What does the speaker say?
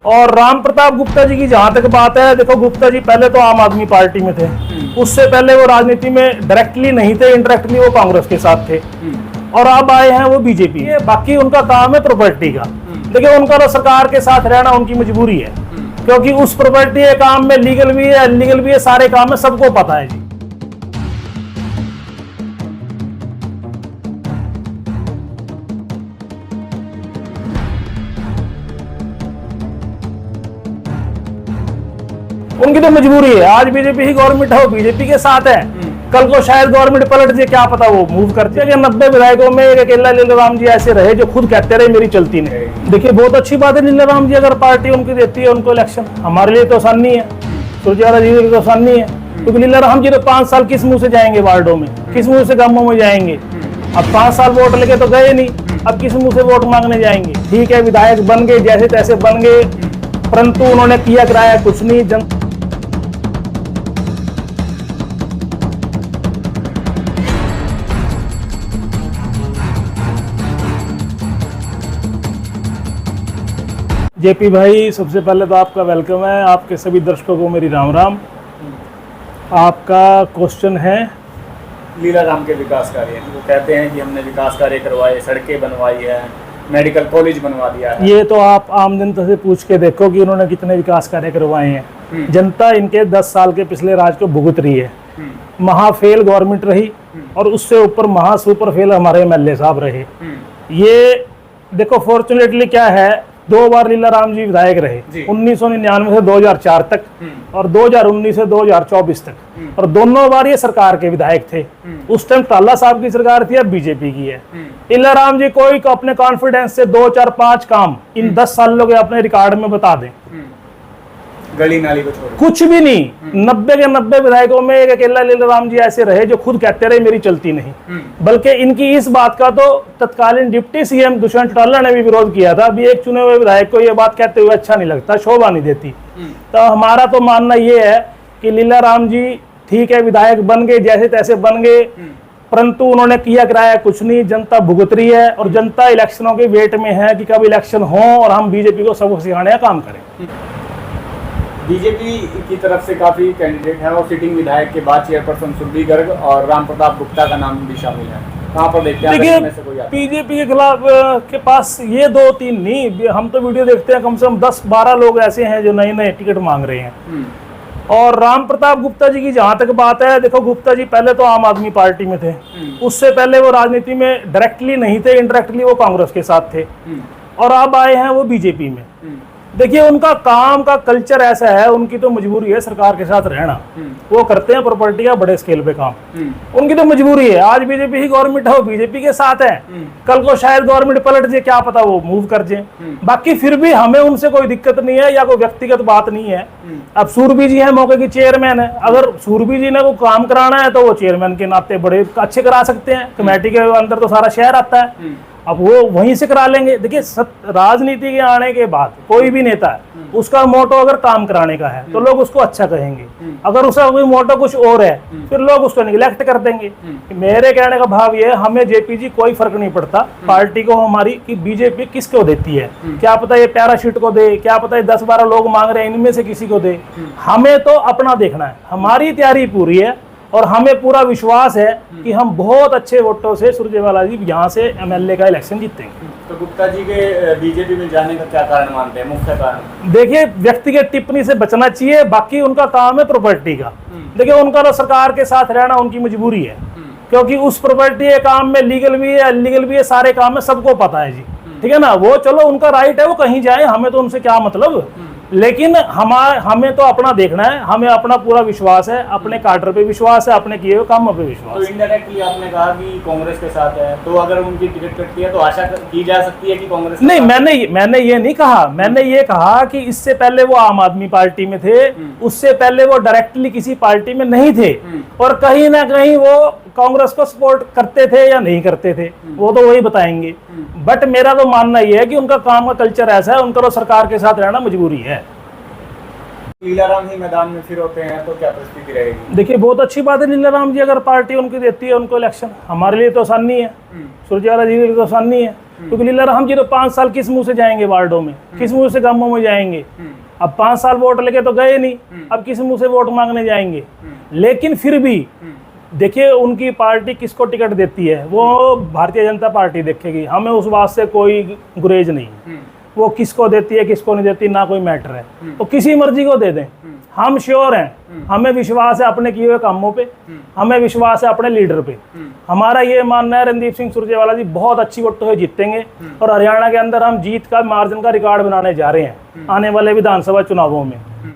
और राम प्रताप गुप्ता जी की जहां तक बात है, देखो गुप्ता जी पहले तो आम आदमी पार्टी में थे, उससे पहले वो राजनीति में डायरेक्टली नहीं थे, इनडायरेक्टली वो कांग्रेस के साथ थे, और अब आए हैं वो बीजेपी है। बाकी उनका काम है प्रॉपर्टी का, देखिए उनका तो सरकार के साथ रहना उनकी मजबूरी है, क्योंकि उस प्रॉपर्टी के काम में लीगल भी है, इलीगल भी है, सारे काम में सबको पता है जी। उनकी तो मजबूरी है, आज बीजेपी ही गवर्नमेंट है, वो बीजेपी के साथ है, कल को शायद गवर्नमेंट पलट जाए, क्या पता वो मूव करते हैं। 90 विधायकों में एक अकेला लीलाराम जी ऐसे रहे जो खुद कहते रहे मेरी चलती नहीं। देखिए बहुत अच्छी बात है लीलाराम जी, अगर पार्टी उनकी देती है उनको इलेक्शन, हमारे लिए तो आसानी है, सुरजेवाला जी की तो आसानी है, क्योंकि लीलाराम जी तो 5 साल किस मुंह से जाएंगे वार्डों में, किस मुंह से गांवों में जाएंगे। अब 5 साल वोट लेके तो गए नहीं, अब किस मुंह से वोट मांगने जाएंगे। ठीक है विधायक बन गए, जैसे तैसे बन गए, परंतु उन्होंने किया कराया कुछ नहीं। जेपी भाई, सबसे पहले तो आपका वेलकम है, आपके सभी दर्शकों को मेरी राम राम। आपका क्वेश्चन है लीलाराम के विकास कार्य, वो कहते हैं कि हमने विकास कार्य करवाए, सड़कें बनवाई है, मेडिकल कॉलेज बनवा दिया है। ये तो आप आम जनता से पूछ के देखो कि उन्होंने कितने विकास कार्य करवाए हैं। जनता इनके 10 साल के पिछले राज को भुगत रही है। महा फेल गवर्नमेंट रही और उससे ऊपर महा सुपर फेल हमारे एमएलए साहब रहे। ये देखो फॉर्चुनेटली क्या है, 2 बार लीलाराम जी विधायक रहे, 1999 से 2004 तक और 2019 से 2024 तक, और दोनों बार ये सरकार के विधायक थे। उस टाइम टाला साहब की सरकार थी, अब बीजेपी की है। लीलाराम जी कोई अपने कॉन्फिडेंस से 2 4 5 काम इन 10 सालों के अपने रिकॉर्ड में बता दें, गली नाली को छोड़ कुछ भी नहीं। 90 के 90 विधायकों में एक अकेला लीलाराम जी ऐसे रहे जो खुद कहते रहे मेरी चलती नहीं। बल्कि इनकी इस बात का तो तत्कालीन डिप्टी सीएम दुष्यंत चौटाला ने भी विरोध किया था। अभी एक चुने हुए विधायक को ये बात कहते हुए अच्छा नहीं लगता, शोभा नहीं देती। तो हमारा तो मानना ये है कि लीलाराम जी ठीक है विधायक बन गए, जैसे तैसे बन गए, परंतु उन्होंने किया कराया कुछ नहीं। जनता भुगत रही है और जनता इलेक्शनों के वेट में है कि कब इलेक्शन हो और हम बीजेपी को सबक सिखाने का काम करें। बीजेपी की तरफ से काफी कैंडिडेट है और सिटिंग विधायक के बाद चेयरपर्सन सुरभि गर्ग और राम प्रताप गुप्ता का नाम भी शामिल है। कहाँ पर देखते हैं? देखिए बीजेपी के खिलाफ के पास ये 2-3 नहीं, हम तो वीडियो देखते हैं कम से कम 10-12 लोग ऐसे हैं जो नए नए टिकट मांग रहे हैं। और राम प्रताप गुप्ता जी की जहां तक बात है, देखो गुप्ता जी पहले तो आम आदमी पार्टी में थे, उससे पहले वो राजनीति में डायरेक्टली नहीं थे, इनडायरेक्टली वो कांग्रेस के साथ थे, और अब आए हैं वो बीजेपी में। देखिए उनका काम का कल्चर ऐसा है, उनकी तो मजबूरी है सरकार के साथ रहना, वो करते हैं प्रॉपर्टी का बड़े स्केल पे काम, उनकी तो मजबूरी है। आज बीजेपी ही गवर्नमेंट है, वो बीजेपी के साथ है, कल को शायद गवर्नमेंट पलट जाए, क्या पता वो मूव कर जाए। बाकी फिर भी हमें उनसे कोई दिक्कत नहीं है या कोई व्यक्तिगत बात नहीं है। अब सूरभि जी है, मौके की चेयरमैन है, अगर सूरभि जी ने को काम कराना है तो वो चेयरमैन के नाते बड़े अच्छे करा सकते हैं, कमेटी के अंदर तो सारा शहर आता है, अब वो वहीं से करा लेंगे। देखिए राजनीति के आने के बाद कोई भी नेता है, उसका मोटो अगर काम कराने का है तो लोग उसको अच्छा कहेंगे, अगर उसका कोई मोटो कुछ और है फिर लोग उसको निगलेक्ट कर देंगे। मेरे कहने का भाव ये है, हमें जेपीजी कोई फर्क नहीं पड़ता पार्टी को हमारी कि बीजेपी किसको देती है, क्या पता ये पैराशूट को दे, क्या पता ये 10-12 लोग मांग रहे हैं इनमें से किसी को दे, हमें तो अपना देखना है। हमारी तैयारी पूरी है और हमें पूरा विश्वास है कि हम बहुत अच्छे वोटों से सुरजेवाला जी यहाँ से एमएलए का इलेक्शन जीतेंगे। तो गुप्ता जी के बीजेपी में जाने का क्या कारण मानते हैं, मुख्य कारण? देखिए व्यक्तिगत टिप्पणी से बचना चाहिए, बाकी उनका काम है प्रॉपर्टी का। देखिए उनका तो सरकार के साथ रहना उनकी मजबूरी है, क्योंकि उस प्रॉपर्टी के काम में लीगल भी है, इलीगल भी है, सारे काम में सबको पता है जी, ठीक है ना। वो चलो उनका राइट है, वो कहीं जाए, हमें तो उनसे क्या मतलब, लेकिन हमें तो अपना देखना है। हमें अपना पूरा विश्वास है, अपने कार्डर पे विश्वास है, अपने किए हुए कामों पे विश्वास। तो इनडायरेक्टली आपने कहा कि कांग्रेस के साथ है, तो अगर उनकी टिकट कटती है तो आशा की जा सकती है कि कांग्रेस? नहीं, मैंने ये नहीं कहा, मैंने ये कहा कि इससे पहले वो आम आदमी पार्टी में थे, उससे पहले वो डायरेक्टली किसी पार्टी में नहीं थे, और कहीं ना कहीं वो कांग्रेस को सपोर्ट करते थे या नहीं करते थे, वो तो वही बताएंगे। बट मेरा तो मानना ये है कि उनका काम का कल्चर ऐसा है, उनका तो सरकार के साथ रहना मजबूरी है। लीलाराम ही मैदान में फिर होते हैं तो क्या परिस्थिति रहेगी? देखिए बहुत अच्छी बात है, लीलाराम जी अगर पार्टी उनकी देती है उनको इलेक्शन, हमारे लिए तो आसान नहीं है, सुरजेवाला जी के लिए तो आसान नहीं है, क्योंकि लीलाराम जी तो 5 साल किस मुंह से जाएंगे वार्डों में, किस मुंह से गांवों में जाएंगे। अब 5 साल वोट लेके तो गए नहीं, अब किस मुंह से वोट मांगने जाएंगे। लेकिन फिर भी देखिए उनकी पार्टी किसको टिकट देती है वो भारतीय जनता पार्टी देखेगी, हमें उस बात से कोई गुरेज नहीं, वो किसको देती है किसको नहीं देती ना कोई मैटर है, तो किसी मर्जी को दे दें, हम श्योर हैं, हमें विश्वास है अपने किए हुए कामों पे, हमें विश्वास है अपने लीडर पे। हमारा ये मानना है रणदीप सिंह सुरजेवाला जी बहुत अच्छी वोटों से जीतेंगे और हरियाणा के अंदर हम जीत का मार्जिन का रिकॉर्ड बनाने जा रहे हैं आने वाले विधानसभा चुनावों में।